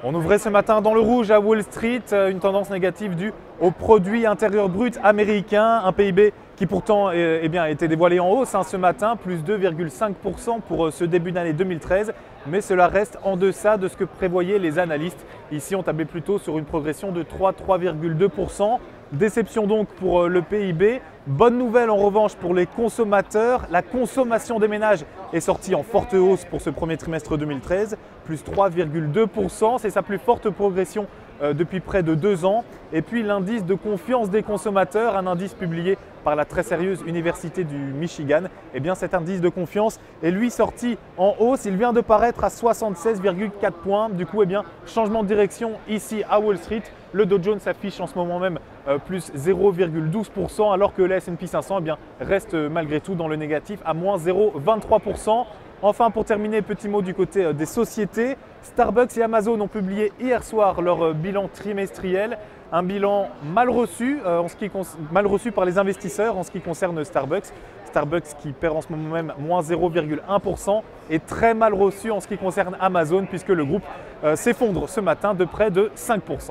On ouvrait ce matin dans le rouge à Wall Street, une tendance négative due au produit intérieur brut américain, un PIB qui pourtant a été dévoilé en hausse ce matin, plus 2,5% pour ce début d'année 2013, mais cela reste en deçà de ce que prévoyaient les analystes. Ici, on tablait plutôt sur une progression de 3,2%. Déception donc pour le PIB. Bonne nouvelle en revanche pour les consommateurs. La consommation des ménages est sortie en forte hausse pour ce premier trimestre 2013, plus 3,2%. C'est sa plus forte progression depuis près de 2 ans. Et puis l'indice de confiance des consommateurs, un indice publié par la très sérieuse Université du Michigan. Eh bien cet indice de confiance est lui sorti en hausse. Il vient de paraître à 76,4 points. Du coup, changement de direction ici à Wall Street. Le Dow Jones affiche en ce moment même plus 0,12% alors que le S&P 500 reste malgré tout dans le négatif à moins 0,23%. Enfin, pour terminer, petit mot du côté des sociétés. Starbucks et Amazon ont publié hier soir leur bilan trimestriel. Un bilan mal reçu par les investisseurs en ce qui concerne Starbucks. Starbucks qui perd en ce moment même moins 0,1% et très mal reçu en ce qui concerne Amazon puisque le groupe s'effondre ce matin de près de 5%.